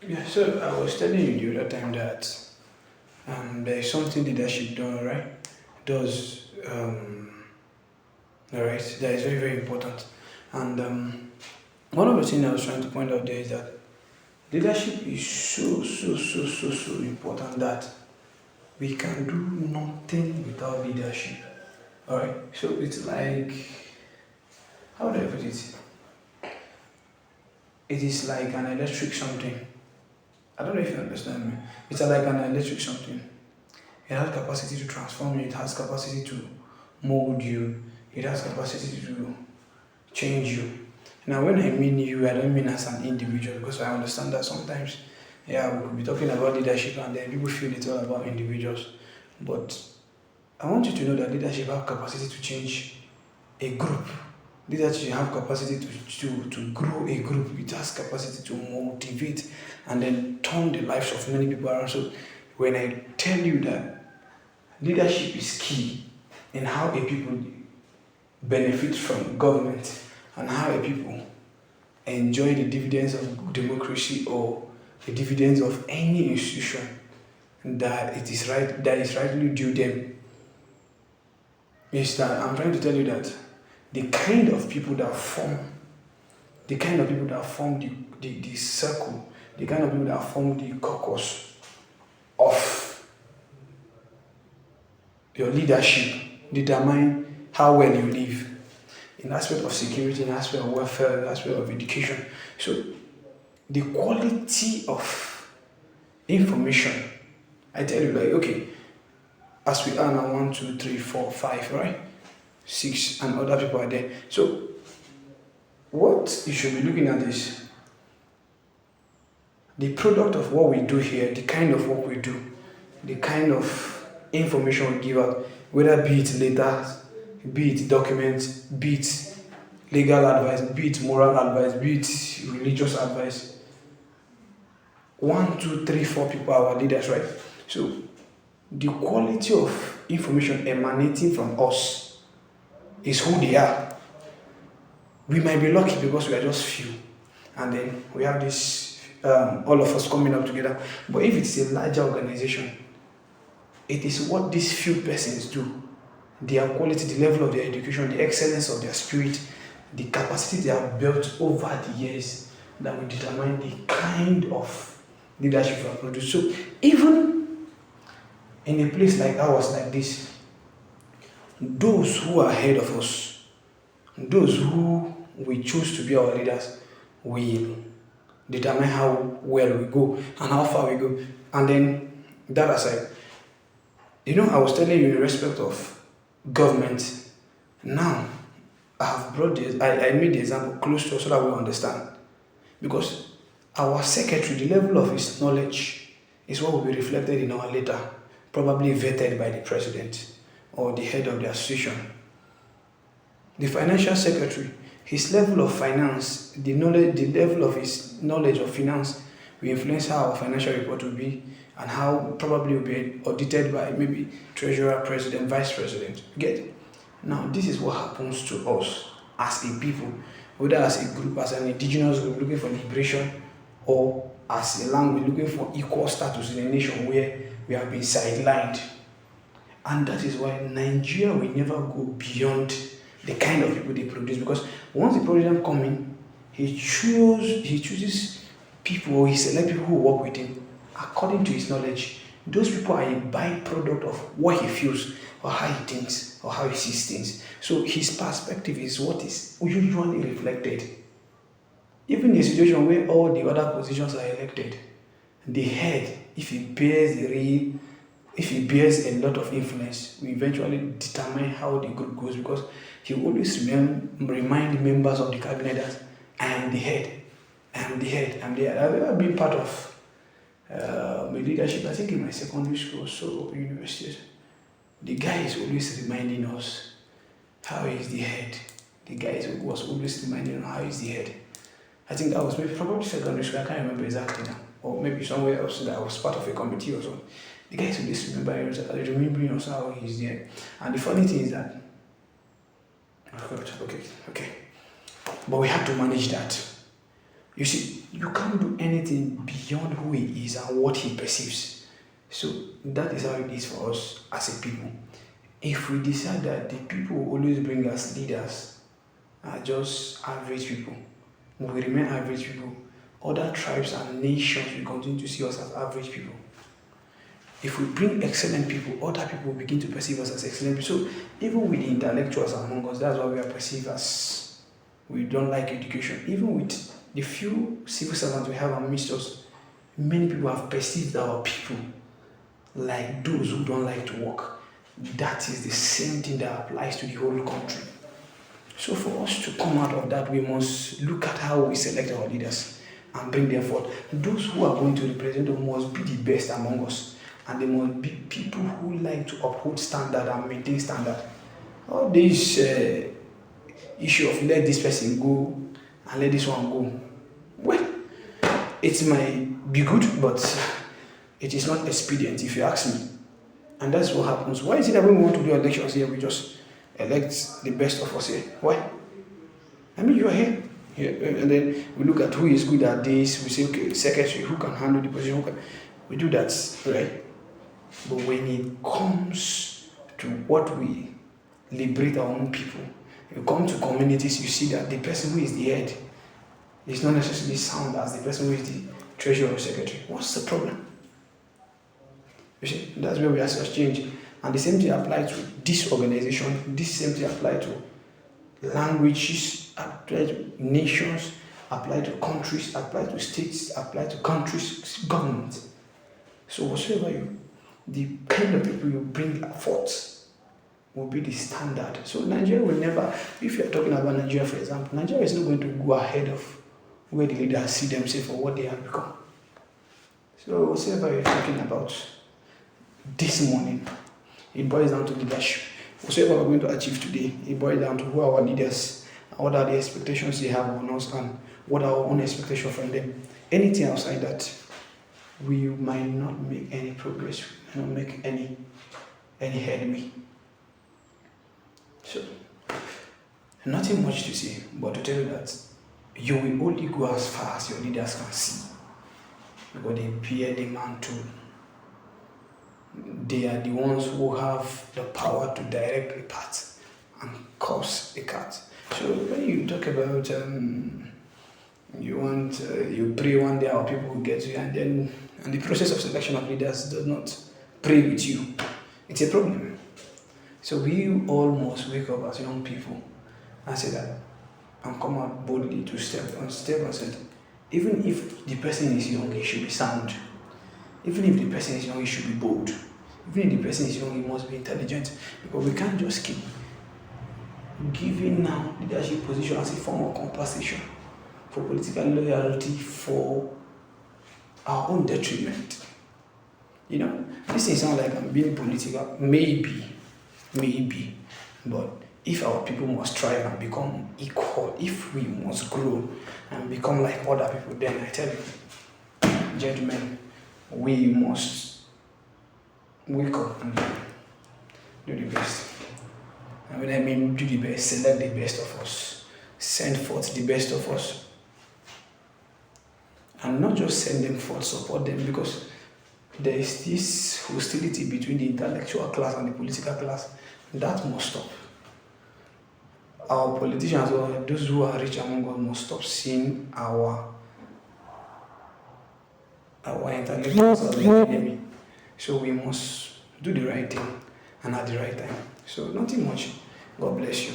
Yeah, so I was telling you the other time that there is something leadership does, right? Does all right, that is very very important. And one of the things I was trying to point out there is that leadership is so important that we can do nothing without leadership. All right, so it's like, how do I put it? It is like an electric something. I don't know if you understand me. It's like an electric something. It has capacity to transform you. It has capacity to mold you. It has capacity to change you. Now, when I mean you, I don't mean as an individual because I understand that sometimes, yeah, we could be talking about leadership and then people feel it's all about individuals. But I want you to know that leadership have capacity to change a group. Leadership have capacity to grow a group. It has capacity to motivate and then turn the lives of many people around. So when I tell you that leadership is key in how a people benefit from government and how a people enjoy the dividends of democracy or the dividends of any institution that is rightly due them, is that I'm trying to tell you that the kind of people that form the circle, the kind of people that form the caucus of your leadership determine how well you live in aspect of security, in aspect of welfare, in aspect of education. So the quality of information, I tell you, like, okay, as we are now, one, two, three, four, five, right? Six, and other people are there. So what you should be looking at is the product of what we do here, the kind of work we do, the kind of information we give out, whether be it letters, be it documents, be it legal advice, be it moral advice, be it religious advice. One, two, three, four people are our leaders, right? So the quality of information emanating from us is who they are. We might be lucky because we are just few, and then we have this all of us coming up together. But if it's a larger organization, it is what these few persons do, their quality, the level of their education, the excellence of their spirit, the capacity they have built over the years that will determine the kind of leadership we produce. So even in a place like ours, like this, those who are ahead of us, those who we choose to be our leaders, will determine how well we go and how far we go. And then that aside, I was telling you in respect of government. Now, I have brought this, I made the example close to us so that we understand. Because our secretary, the level of his knowledge is what will be reflected in our letter, probably vetted by the president or the head of the association. The financial secretary, his level of finance, the level of his knowledge of finance will influence how our financial report will be and how probably will be audited by maybe treasurer, president, vice president. Get it? Now, this is what happens to us as a people, whether as a group, as an indigenous group looking for liberation, or as a language looking for equal status in a nation where we have been sidelined. And that is why Nigeria will never go beyond the kind of people they produce. Because once the president comes in, he chooses people, or he select people who work with him according to his knowledge. Those people are a byproduct of what he feels, or how he thinks, or how he sees things. So his perspective is what is usually reflected. Even in a situation where all the other positions are elected, the head, if he bears a lot of influence, will eventually determine how the group goes, because he will always remind members of the cabinet that I am the head, I am the head, I'm the head. I've ever been part of my leadership, I think in my secondary school, so universities. The guy is always reminding us how he's the head. The guy was always reminding us how he's the head. I think that was maybe probably secondary school, I can't remember exactly now. Or maybe somewhere else that I was part of a committee or something. The guy is always remembering us how he's there. And the funny thing is that, oh God, okay. But we have to manage that. You see, you can't do anything beyond who he is and what he perceives. So that is how it is for us as a people. If we decide that the people who always bring us leaders are just average people, we remain average people, other tribes and nations will continue to see us as average people. If we bring excellent people, other people will begin to perceive us as excellent people. So even with the intellectuals among us, that's why we are perceived as we don't like education. Even with the few civil servants we have amidst us, many people have perceived our people like those who don't like to work. That is the same thing that applies to the whole country. So for us to come out of that, we must look at how we select our leaders and bring them forth. Those who are going to represent us must be the best among us. And they must be people who like to uphold standard and maintain standard. All this issue of let this person go and let this one go, well, it might be good, but it is not expedient if you ask me. And that's what happens. Why is it that when we want to do elections here, we just elect the best of us here? Why? I mean, you are here. And then we look at who is good at this. We say, okay, secretary, who can handle the position? We do that, right? But when it comes to what we liberate our own people, you come to communities, you see that the person who is the head is not necessarily sound as the person who is the treasurer or secretary. What's the problem? You see, that's where we are such change. And the same thing applies to this organization, this same thing applies to languages, apply to nations, apply to countries, apply to states, apply to countries, government. So whatsoever the kind of people you bring forth will be the standard. So Nigeria will never, if you're talking about Nigeria, for example, Nigeria is not going to go ahead of where the leaders see themselves or what they have become. So whatsoever you're talking about this morning, it boils down to leadership. Whatsoever we're going to achieve today, it boils down to who are our leaders, what are the expectations they have on us, and what are our own expectations from them. Anything outside that, we might not make any progress, we might not make any headway. So, nothing much to say, but to tell you that you will only go as far as your leaders can see, because they bear the mantle. They are the ones who have the power to direct a path and cause a cut. So when you talk about you pray one day our people will get to you, and the process of selection of leaders does not pray with you, it's a problem. So we all must wake up as young people and say that, and come out boldly to step and say, even if the person is young, he should be sound. Even if the person is young, he should be bold. Even if the person is young, he must be intelligent. Because we can't just keep giving now leadership position as a form of compensation for political loyalty for our own detriment. You know, this thing sounds like I'm being political. Maybe. But if our people must strive and become equal, if we must grow and become like other people, then I tell you, gentlemen, we must wake up and do the best. And when I mean do the best, select the best of us. Send forth the best of us. And not just send them forth, support them, because there is this hostility between the intellectual class and the political class. That must stop. Our politicians, or those who are rich among us, must stop seeing our intellectuals as the enemy. So we must do the right thing and at the right time. So nothing much. God bless you.